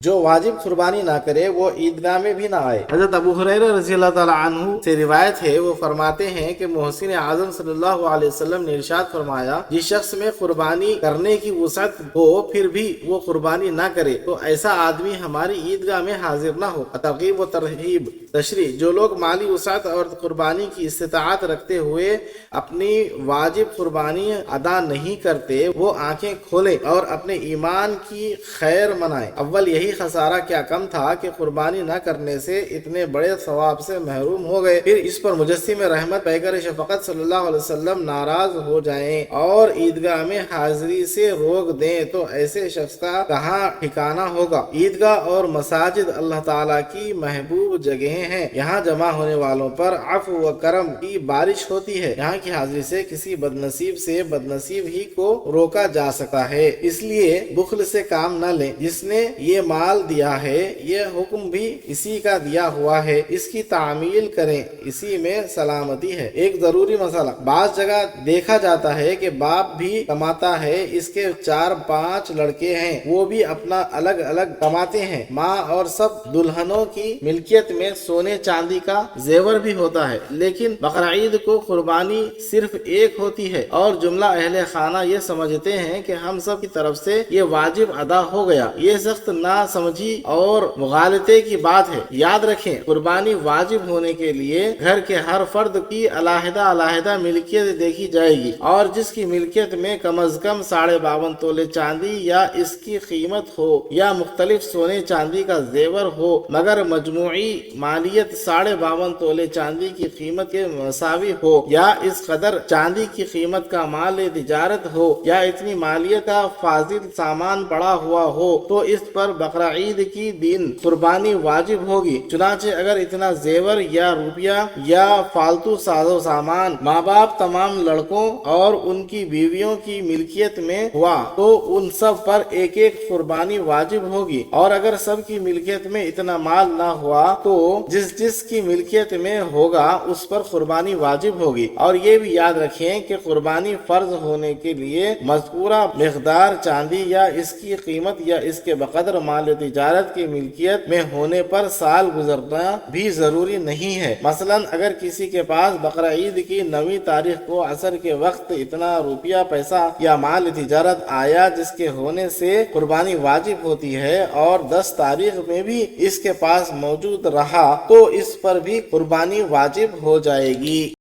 जो वाजिब कुर्बानी ना करे वो ईदगाह में भी ना आए। हजरत अबू हुरैरा रज़ी अल्लाह ताला अन्हु से रिवायत है, वो फरमाते हैं कि मोहसिन आज़म सल्लल्लाहु अलैहि वसल्लम ने इरशाद फरमाया, जिस शख्स में कुर्बानी करने की वुसअत हो फिर भी वो कुर्बानी ना करे तो ऐसा आदमी हमारी ईदगाह में हाजिर ना हो। तरगीब व तरहीब तशरीह, जो लोग माली वुसअत और कुर्बानी की इस्तिताअत रखते हुए अपनी वाजिब कुर्बानी अदा नहीं करते, वो आंखें खोलें और अपने ईमान की खैर मनाएं। अव्वल यही खसारा क्या कम था कि कुर्बानी न करने से इतने बड़े सवाब से महरूम हो गए, फिर इस पर मुजस्सिम रहमत पैगर शफकत सल्लल्लाहु अलैहि वसल्लम नाराज हो जाएं और ईदगाह में हाजिरी से रोक दें तो ऐसे शख्स का कहाँ ठिकाना होगा। ईदगाह और मसाजिद अल्लाह ताला की महबूब जगह हैं, यहाँ जमा होने वालों पर अफ़्व व करम की बारिश होती है। यहाँ की हाजिरी से किसी बदनसीब से बदनसीब ही को रोका जा सकता है, इसलिए बुख्ल से काम न लें। जिसने ये माल दिया है ये हुक्म भी इसी का दिया हुआ है, इसकी तामील करें, इसी में सलामती है। एक जरूरी मसला, बाज़ जगह देखा जाता है कि बाप भी कमाता है, इसके 4-5 लड़के हैं, वो भी अपना अलग अलग कमाते हैं, माँ और सब दुल्हनों की मिल्कियत में सोने चांदी का जेवर भी होता है, लेकिन बकरीद को कुर्बानी सिर्फ एक होती है और जुमला अहले खाना ये समझते हैं कि हम सब की तरफ से ये वाजिब अदा हो गया। ये सख्त ना समझी और मुगालते की बात है। याद रखें, कुर्बानी वाजिब होने के लिए घर के हर फर्द की अलहदा मिल्कियत देखी जाएगी और जिसकी मिल्कियत में कम अज कम 52.5 तोले चांदी या इसकी कीमत हो या मुख्तलिफ सोने चांदी का जेवर हो, मगर मजमूई मालियत 52.5 तोले चांदी की कीमत के मसावी हो या इस कदर चांदी की कीमत का माल तिजारत हो या इतनी मालियत का फाजिल सामान पड़ा हुआ हो, तो इस पर बकरा ईद की दिन कुर्बानी वाजिब होगी। चुनाचे अगर इतना जेवर या रुपया या फालतू साजो सामान माँ बाप तमाम लड़कों और उनकी बीवियों की मिल्कियत में हुआ तो उन सब पर एक एक कुर्बानी वाजिब होगी, और अगर सब की मिल्कियत में इतना माल ना हुआ तो जिस जिस की मिल्कियत में होगा उस पर कुर्बानी वाजिब होगी। और ये भी याद रखें कि कुर्बानी फर्ज होने के लिए मज़कूरा मिक़दार चांदी या इसकी कीमत या इसके बकदर माल तिजारत की मिल्कियत में होने पर साल गुजरना भी जरूरी नहीं है। मसलन अगर किसी के पास बकरा ईद की 9वीं तारीख को असर के वक्त इतना रुपया पैसा या माल तिजारत आया जिसके होने से कुर्बानी वाजिब होती है और 10 तारीख में भी इसके पास मौजूद रहा तो इस पर भी कुर्बानी वाजिब हो जाएगी।